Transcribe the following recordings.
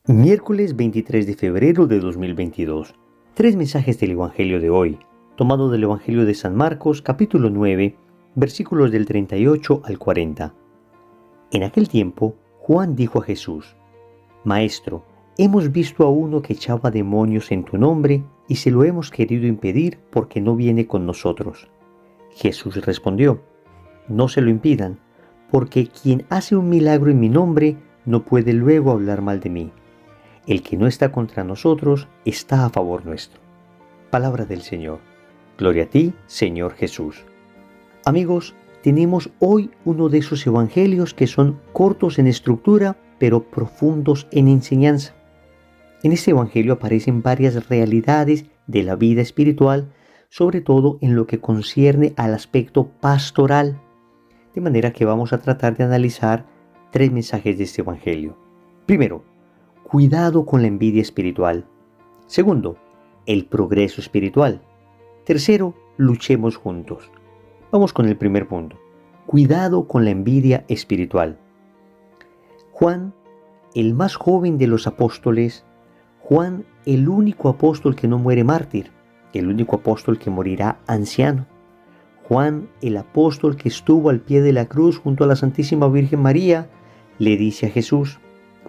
Miércoles 23 de febrero de 2022. Tres mensajes del Evangelio de hoy, tomado del Evangelio de San Marcos, capítulo 9, versículos del 38 al 40. En aquel tiempo, Juan dijo a Jesús: Maestro, hemos visto a uno que echaba demonios en tu nombre y se lo hemos querido impedir porque no viene con nosotros. Jesús respondió: No se lo impidan, porque quien hace un milagro en mi nombre no puede luego hablar mal de mí. El que no está contra nosotros está a favor nuestro. Palabra del Señor. Gloria a ti, Señor Jesús. Amigos, tenemos hoy uno de esos evangelios que son cortos en estructura, pero profundos en enseñanza. En este evangelio aparecen varias realidades de la vida espiritual, sobre todo en lo que concierne al aspecto pastoral. De manera que vamos a tratar de analizar tres mensajes de este evangelio. Primero, cuidado con la envidia espiritual. Segundo, el progreso espiritual. Tercero, luchemos juntos. Vamos con el primer punto. Cuidado con la envidia espiritual. Juan, el más joven de los apóstoles, Juan, el único apóstol que no muere mártir, el único apóstol que morirá anciano. Juan, el apóstol que estuvo al pie de la cruz junto a la Santísima Virgen María, le dice a Jesús: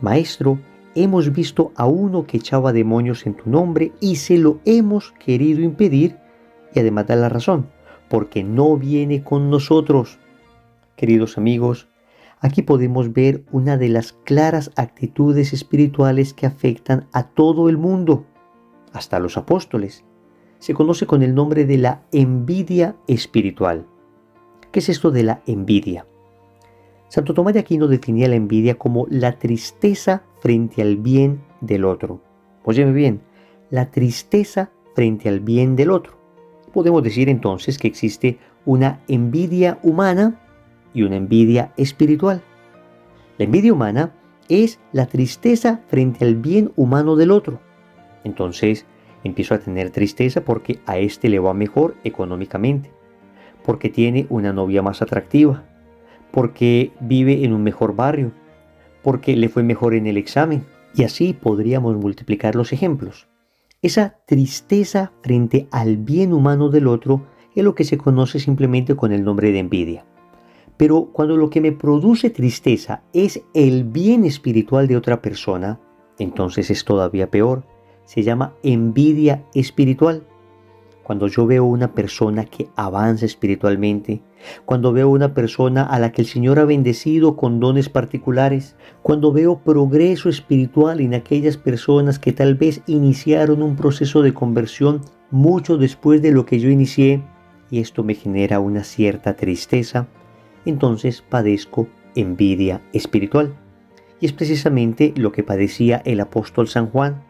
Maestro, hemos visto a uno que echaba demonios en tu nombre y se lo hemos querido impedir, y además da la razón, porque no viene con nosotros. Queridos amigos, aquí podemos ver una de las claras actitudes espirituales que afectan a todo el mundo, hasta a los apóstoles. Se conoce con el nombre de la envidia espiritual. ¿Qué es esto de la envidia? Santo Tomás de Aquino definía la envidia como la tristeza frente al bien del otro. Óyeme bien, la tristeza frente al bien del otro. Podemos decir entonces que existe una envidia humana y una envidia espiritual. La envidia humana es la tristeza frente al bien humano del otro. Entonces, empiezo a tener tristeza porque a este le va mejor económicamente, porque tiene una novia más atractiva, porque vive en un mejor barrio, porque le fue mejor en el examen. Y así podríamos multiplicar los ejemplos. Esa tristeza frente al bien humano del otro es lo que se conoce simplemente con el nombre de envidia. Pero cuando lo que me produce tristeza es el bien espiritual de otra persona, entonces es todavía peor. Se llama envidia espiritual. Cuando yo veo una persona que avanza espiritualmente, cuando veo una persona a la que el Señor ha bendecido con dones particulares, cuando veo progreso espiritual en aquellas personas que tal vez iniciaron un proceso de conversión mucho después de lo que yo inicié, y esto me genera una cierta tristeza, entonces padezco envidia espiritual. Y es precisamente lo que padecía el apóstol San Juan.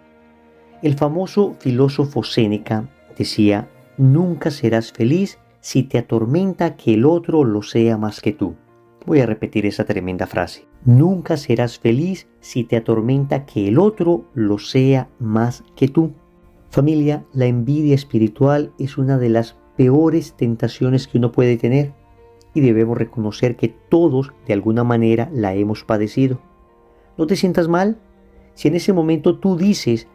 El famoso filósofo Séneca decía: nunca serás feliz si te atormenta que el otro lo sea más que tú. Voy a repetir esa tremenda frase. Nunca serás feliz si te atormenta que el otro lo sea más que tú. Familia, la envidia espiritual es una de las peores tentaciones que uno puede tener y debemos reconocer que todos de alguna manera la hemos padecido. No te sientas mal si en ese momento tú dices: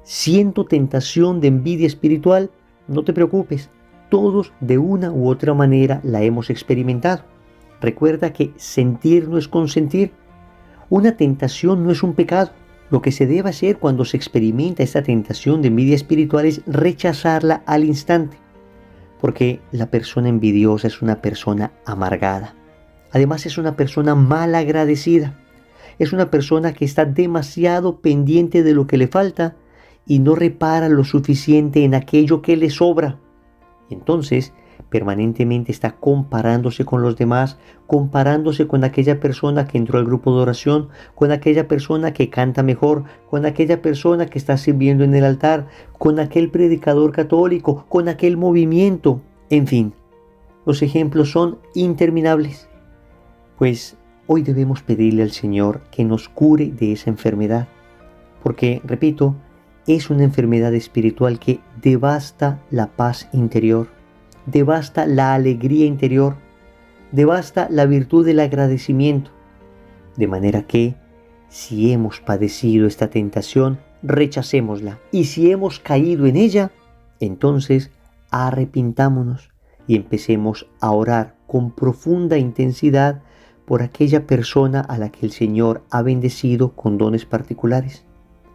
siento tentación de envidia espiritual. No te preocupes, todos de una u otra manera la hemos experimentado. Recuerda que sentir no es consentir. Una tentación no es un pecado. Lo que se debe hacer cuando se experimenta esta tentación de envidia espiritual es rechazarla al instante. Porque la persona envidiosa es una persona amargada. Además es una persona mal agradecida. Es una persona que está demasiado pendiente de lo que le falta y no repara lo suficiente en aquello que le sobra. Entonces, permanentemente está comparándose con los demás, comparándose con aquella persona que entró al grupo de oración, con aquella persona que canta mejor, con aquella persona que está sirviendo en el altar, con aquel predicador católico, con aquel movimiento. En fin, los ejemplos son interminables. Pues hoy debemos pedirle al Señor que nos cure de esa enfermedad, porque, repito, es una enfermedad espiritual que devasta la paz interior, devasta la alegría interior, devasta la virtud del agradecimiento. De manera que si hemos padecido esta tentación, rechacémosla. Y si hemos caído en ella, entonces arrepintámonos y empecemos a orar con profunda intensidad por aquella persona a la que el Señor ha bendecido con dones particulares.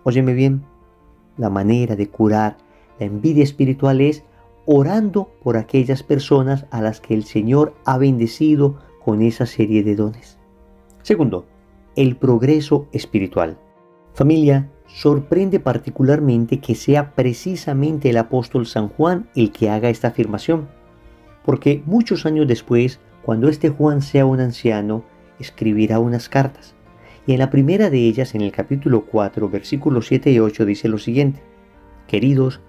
Óyeme bien, la manera de curar la envidia espiritual es orando por aquellas personas a las que el Señor ha bendecido con esa serie de dones. Segundo, el progreso espiritual. Familia, sorprende particularmente que sea precisamente el apóstol San Juan el que haga esta afirmación, porque muchos años después, cuando este Juan sea un anciano, escribirá unas cartas, y en la primera de ellas, en el capítulo 4, versículos 7 y 8, dice lo siguiente: Queridos,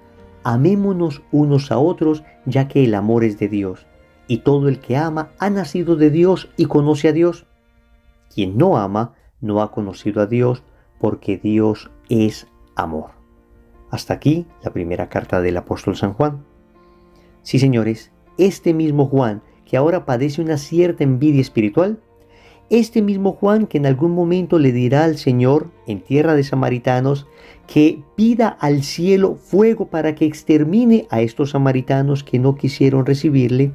amémonos unos a otros, ya que el amor es de Dios, y todo el que ama ha nacido de Dios y conoce a Dios. Quien no ama no ha conocido a Dios, porque Dios es amor. Hasta aquí la primera carta del apóstol San Juan. Sí, señores, este mismo Juan, que ahora padece una cierta envidia espiritual, este mismo Juan que en algún momento le dirá al Señor, en tierra de samaritanos, que pida al cielo fuego para que extermine a estos samaritanos que no quisieron recibirle,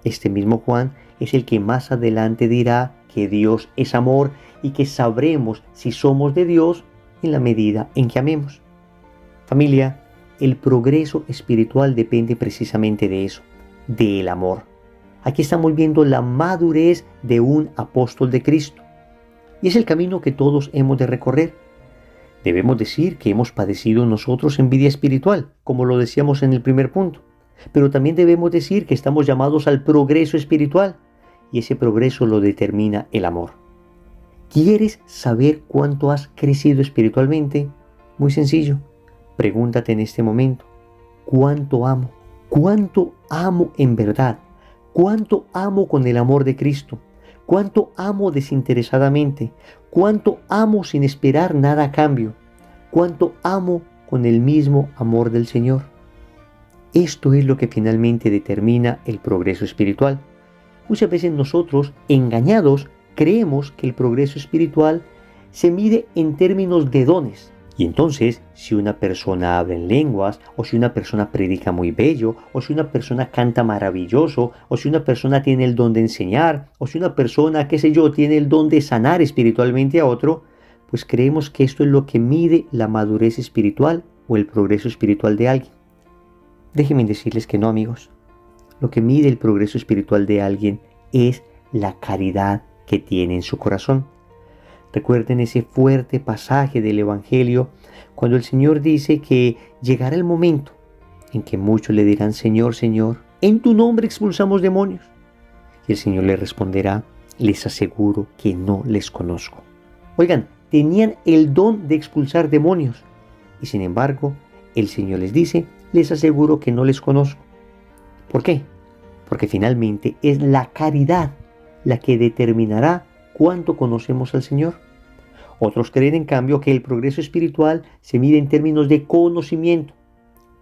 este mismo Juan es el que más adelante dirá que Dios es amor y que sabremos si somos de Dios en la medida en que amemos. Familia, el progreso espiritual depende precisamente de eso, del amor. Aquí estamos viendo la madurez de un apóstol de Cristo. Y es el camino que todos hemos de recorrer. Debemos decir que hemos padecido nosotros envidia espiritual, como lo decíamos en el primer punto. Pero también debemos decir que estamos llamados al progreso espiritual. Y ese progreso lo determina el amor. ¿Quieres saber cuánto has crecido espiritualmente? Muy sencillo. Pregúntate en este momento: ¿cuánto amo? ¿Cuánto amo en verdad? ¿Cuánto amo con el amor de Cristo? ¿Cuánto amo desinteresadamente? ¿Cuánto amo sin esperar nada a cambio? ¿Cuánto amo con el mismo amor del Señor? Esto es lo que finalmente determina el progreso espiritual. Muchas veces nosotros, engañados, creemos que el progreso espiritual se mide en términos de dones. Y entonces, si una persona habla en lenguas, o si una persona predica muy bello, o si una persona canta maravilloso, o si una persona tiene el don de enseñar, o si una persona, qué sé yo, tiene el don de sanar espiritualmente a otro, pues creemos que esto es lo que mide la madurez espiritual o el progreso espiritual de alguien. Déjenme decirles que no, amigos. Lo que mide el progreso espiritual de alguien es la caridad que tiene en su corazón. Recuerden ese fuerte pasaje del Evangelio cuando el Señor dice que llegará el momento en que muchos le dirán: Señor, Señor, en tu nombre expulsamos demonios. Y el Señor le responderá: les aseguro que no les conozco. Oigan, tenían el don de expulsar demonios y sin embargo el Señor les dice: les aseguro que no les conozco. ¿Por qué? Porque finalmente es la caridad la que determinará cuánto conocemos al Señor. Otros creen, en cambio, que el progreso espiritual se mide en términos de conocimiento.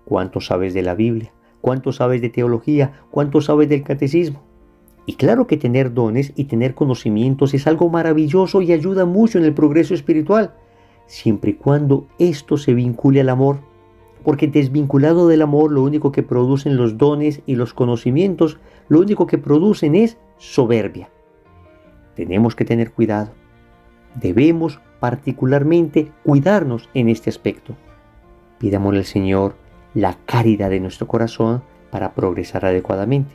¿Cuánto sabes de la Biblia? ¿Cuánto sabes de teología? ¿Cuánto sabes del catecismo? Y claro que tener dones y tener conocimientos es algo maravilloso y ayuda mucho en el progreso espiritual, siempre y cuando esto se vincule al amor. Porque desvinculado del amor, lo único que producen los dones y los conocimientos, lo único que producen es soberbia. Tenemos que tener cuidado. Debemos particularmente cuidarnos en este aspecto. Pidámosle al Señor la caridad de nuestro corazón para progresar adecuadamente.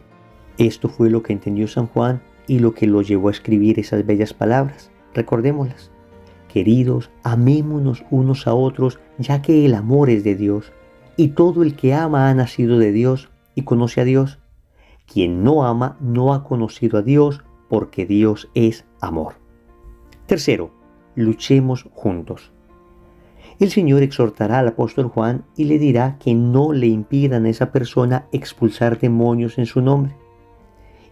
Esto fue lo que entendió San Juan y lo que lo llevó a escribir esas bellas palabras. Recordémoslas. Queridos, amémonos unos a otros, ya que el amor es de Dios, y todo el que ama ha nacido de Dios y conoce a Dios. Quien no ama no ha conocido a Dios, porque Dios es amor. Tercero, luchemos juntos. El Señor exhortará al apóstol Juan y le dirá que no le impidan a esa persona expulsar demonios en su nombre.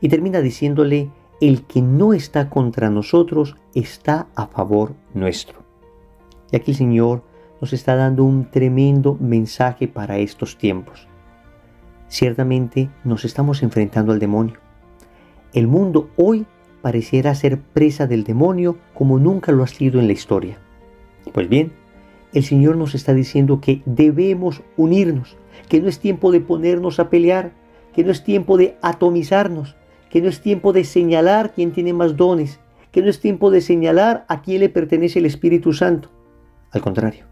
Y termina diciéndole: el que no está contra nosotros está a favor nuestro. Y aquí el Señor nos está dando un tremendo mensaje para estos tiempos. Ciertamente nos estamos enfrentando al demonio. El mundo hoy pareciera ser presa del demonio como nunca lo ha sido en la historia. Pues bien, el Señor nos está diciendo que debemos unirnos, que no es tiempo de ponernos a pelear, que no es tiempo de atomizarnos, que no es tiempo de señalar quién tiene más dones, que no es tiempo de señalar a quién le pertenece el Espíritu Santo. Al contrario,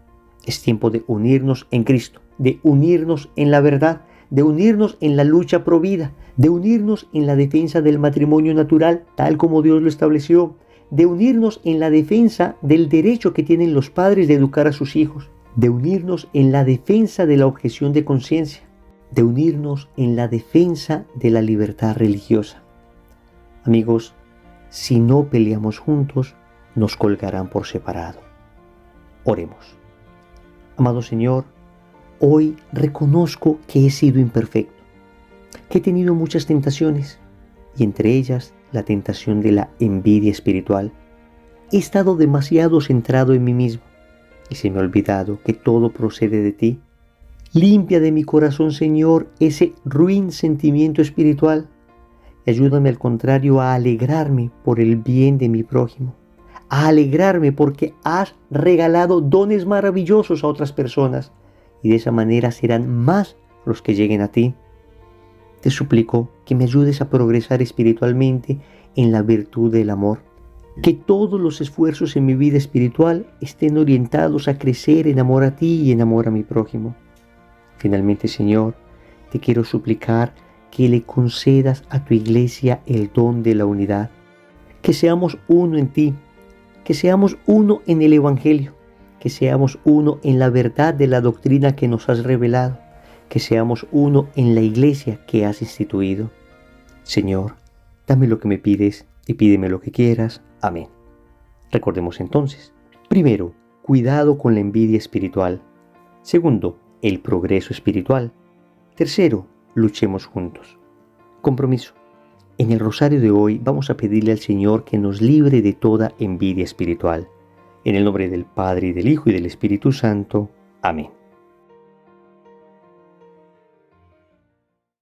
es tiempo de unirnos en Cristo, de unirnos en la verdad, de unirnos en la lucha pro vida, de unirnos en la defensa del matrimonio natural, tal como Dios lo estableció, de unirnos en la defensa del derecho que tienen los padres de educar a sus hijos, de unirnos en la defensa de la objeción de conciencia, de unirnos en la defensa de la libertad religiosa. Amigos, si no peleamos juntos, nos colgarán por separado. Oremos. Amado Señor, hoy reconozco que he sido imperfecto, que he tenido muchas tentaciones, y entre ellas la tentación de la envidia espiritual. He estado demasiado centrado en mí mismo, y se me ha olvidado que todo procede de ti. Limpia de mi corazón, Señor, ese ruin sentimiento espiritual, y ayúdame al contrario a alegrarme por el bien de mi prójimo, a alegrarme porque has regalado dones maravillosos a otras personas, y de esa manera serán más los que lleguen a ti. Te suplico que me ayudes a progresar espiritualmente en la virtud del amor, que todos los esfuerzos en mi vida espiritual estén orientados a crecer en amor a ti y en amor a mi prójimo. Finalmente, Señor, te quiero suplicar que le concedas a tu iglesia el don de la unidad, que seamos uno en ti, que seamos uno en el Evangelio, que seamos uno en la verdad de la doctrina que nos has revelado, que seamos uno en la iglesia que has instituido. Señor, dame lo que me pides y pídeme lo que quieras. Amén. Recordemos entonces, primero, cuidado con la envidia espiritual. Segundo, el progreso espiritual. Tercero, luchemos juntos. Compromiso. En el rosario de hoy vamos a pedirle al Señor que nos libre de toda envidia espiritual. En el nombre del Padre, y del Hijo, y del Espíritu Santo. Amén.